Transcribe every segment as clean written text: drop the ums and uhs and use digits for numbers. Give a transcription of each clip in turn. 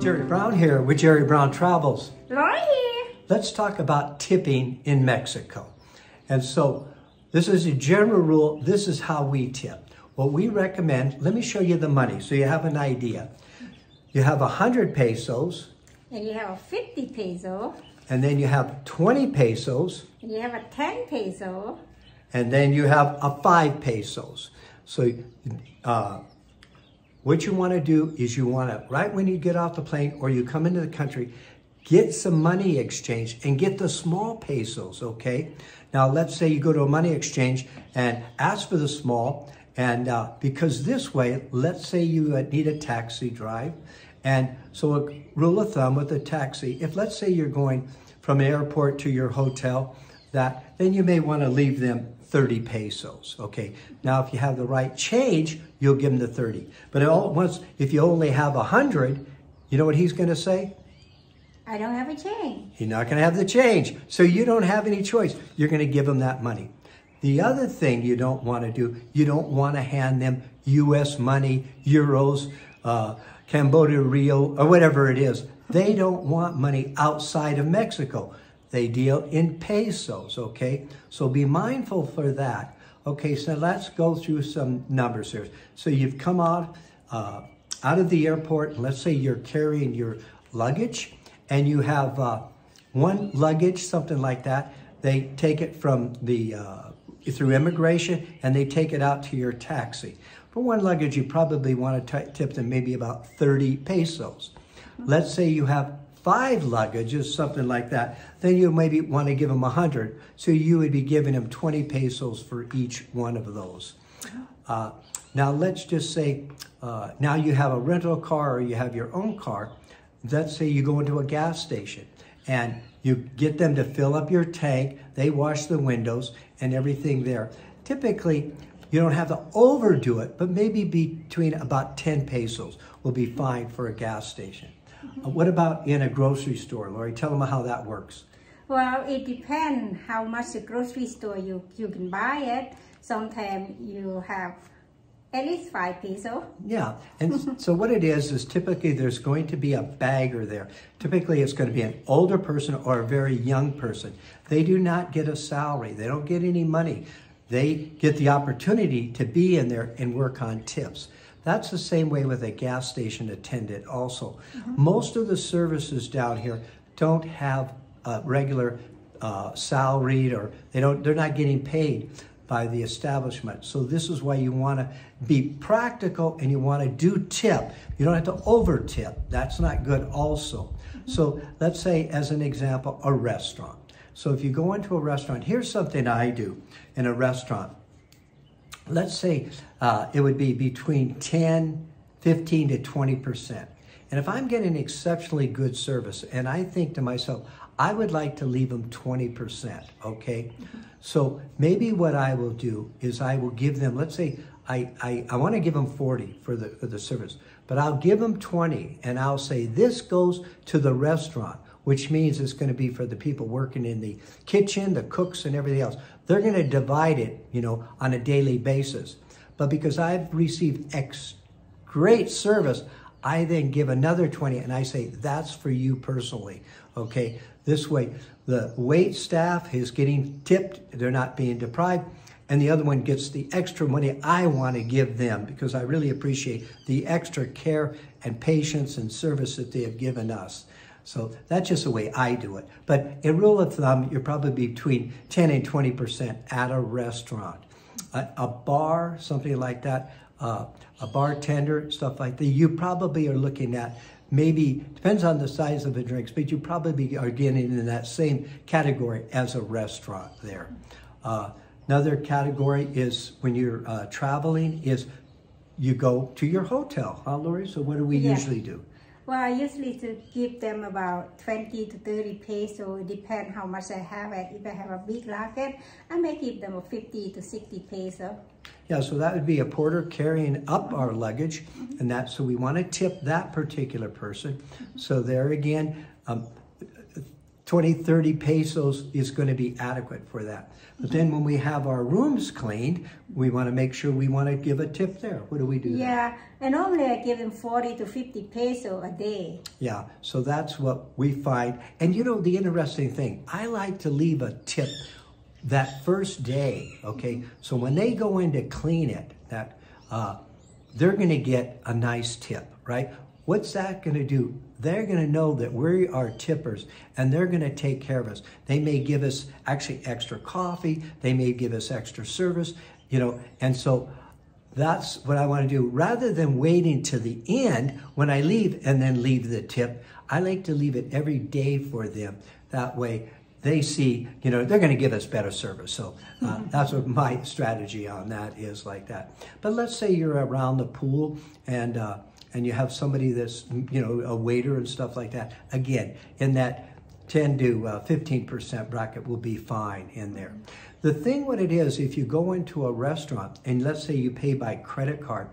Jerry Brown here with Jerry Brown Travels. Lori here. Let's talk about tipping in Mexico. And so this is a general rule. This is how we tip. What we recommend, let me show you the money so you have an idea. You have 100 pesos. And you have a 50 peso. And then you have 20 pesos. And you have a 10 peso. And then you have a 5 pesos. So what you want to do is you want to, right when you get off the plane or you come into the country, get some money exchange and get the small pesos, okay? Now, let's say you go to a money exchange and ask for the small, and because this way, let's say you need a taxi drive. And so a rule of thumb with a taxi, if let's say you're going from an airport to your hotel, then you may want to leave them 30 pesos, okay? Now, if you have the right change, you'll give them the 30. But all at once, if you only have 100, you know what he's going to say? I don't have a change. He's not going to have the change. So you don't have any choice. You're going to give him that money. The other thing you don't want to do, you don't want to hand them U.S. money, euros, Cambodia real, or whatever it is. They don't want money outside of Mexico. They deal in pesos, okay? So be mindful for that. Okay, so let's go through some numbers here. So you've come out of the airport. Let's say you're carrying your luggage, and you have one luggage, something like that. They take it from the through immigration, and they take it out to your taxi. For one luggage, you probably want to tip them maybe about 30 pesos. Let's say you have 5 luggages, something like that, then you maybe want to give them 100. So you would be giving them 20 pesos for each one of those. Now let's just say, now you have a rental car or you have your own car. Let's say you go into a gas station and you get them to fill up your tank, they wash the windows and everything there. Typically, you don't have to overdo it, but maybe between about 10 pesos will be fine for a gas station. What about in a grocery store, Lori? Tell them how that works. Well, it depends how much the grocery store you can buy it. Sometimes you have at least 5 pesos. Yeah, and so what it is typically there's going to be a bagger there. Typically it's going to be an older person or a very young person. They do not get a salary. They don't get any money. They get the opportunity to be in there and work on tips. That's the same way with a gas station attendant also. Most of the services down here don't have a regular salaried, or they're not getting paid by the establishment. So this is why you want to be practical and you want to do tip. You don't have to over tip. That's not good also. So let's say, as an example, a restaurant. So if you go into a restaurant, here's something I do in a restaurant. Let's say it would be between 10, 15 to 20%. And if I'm getting exceptionally good service and I think to myself, I would like to leave them 20%, okay? So maybe what I will do is I will give them, let's say I want to give them 40 for the service, but I'll give them 20 and I'll say this goes to the restaurant, which means it's going to be for the people working in the kitchen, the cooks and everything else. They're going to divide it, on a daily basis. But because I've received great service, I then give another 20 and I say, that's for you personally, okay? This way, the wait staff is getting tipped, they're not being deprived, and the other one gets the extra money I want to give them because I really appreciate the extra care and patience and service that they have given us. So that's just the way I do it. But in rule of thumb, you're probably between 10 and 20% at a restaurant. A bar, something like that, a bartender, stuff like that, you probably are looking at maybe, depends on the size of the drinks, but you probably are getting in that same category as a restaurant there. Another category is when you're traveling is you go to your hotel, huh, Lori? So what do we usually do? Well, I usually to give them about 20 to 30 pesos. It depends how much I have it. If I have a big luggage, I may give them a 50 to 60 pesos. Yeah, so that would be a porter carrying up our luggage, and so we want to tip that particular person. So there again, 20, 30 pesos is going to be adequate for that. But then when we have our rooms cleaned, we want to make sure we want to give a tip there. What do we do? Yeah, and normally I give them 40 to 50 peso a day. Yeah, so that's what we find. And you know, the interesting thing, I like to leave a tip that first day, okay? So when they go in to clean it, they're going to get a nice tip, right? What's that going to do? They're going to know that we are tippers and they're going to take care of us. They may give us actually extra coffee. They may give us extra service, you know, and so that's what I want to do. Rather than waiting to the end when I leave and then leave the tip, I like to leave it every day for them. That way they see, you know, they're going to give us better service. So that's what my strategy on that is like that. But let's say you're around the pool and you have somebody that's, you know, a waiter and stuff like that. Again, in that 10 to 15% bracket will be fine in there. The thing what it is, if you go into a restaurant and let's say you pay by credit card,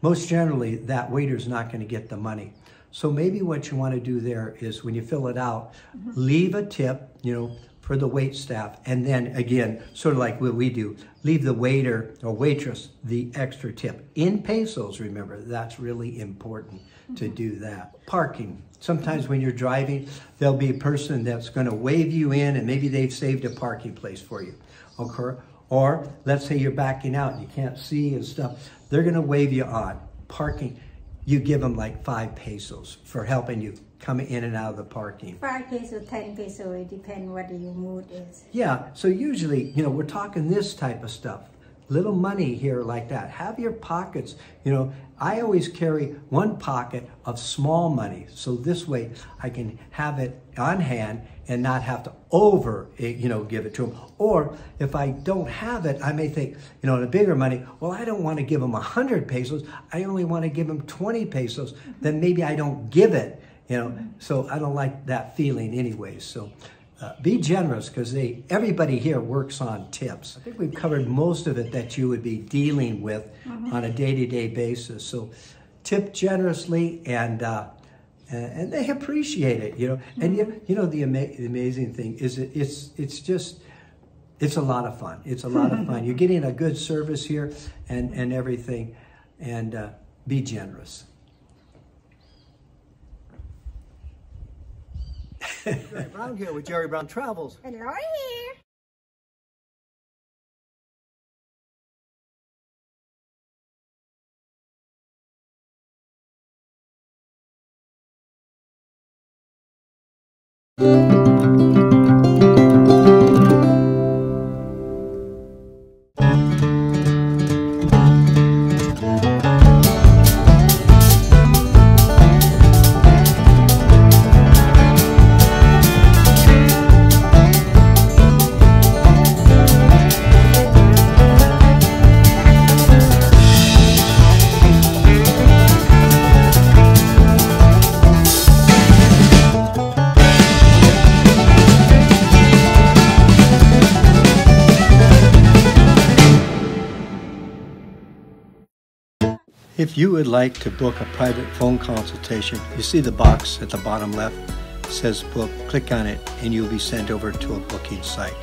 most generally that waiter's not going to get the money. So maybe what you want to do there is when you fill it out, leave a tip, you know, for the wait staff. And then again, sort of like what we do, leave the waiter or waitress the extra tip. In pesos, remember, that's really important to do that. Parking. Sometimes when you're driving, there'll be a person that's going to wave you in and maybe they've saved a parking place for you. Okay? Or let's say you're backing out and you can't see and stuff. They're going to wave you on. Parking. You give them like 5 pesos for helping you come in and out of the parking. 5 peso, 10 peso, it depends what your mood is. Yeah, so usually, you know, we're talking this type of stuff. Little money here like that. Have your pockets, you know, I always carry one pocket of small money. So this way I can have it on hand and not have to give it to them. Or if I don't have it, I may think, you know, the bigger money, well, I don't want to give them 100 pesos. I only want to give them 20 pesos. Then maybe I don't give it, you know. So I don't like that feeling anyways. So be generous because everybody here works on tips. I think we've covered most of it that you would be dealing with on a day-to-day basis. So tip generously and they appreciate it, you know. And you know the amazing thing is it's a lot of fun. It's a lot of fun. You're getting a good service here and everything, and be generous. Jerry Brown here with Jerry Brown Travels. And Lori here. If you would like to book a private phone consultation, you see the box at the bottom left. It says book. Click on it and you'll be sent over to a booking site.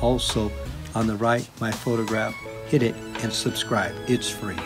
Also, on the right, my photograph. Hit it and subscribe. It's free.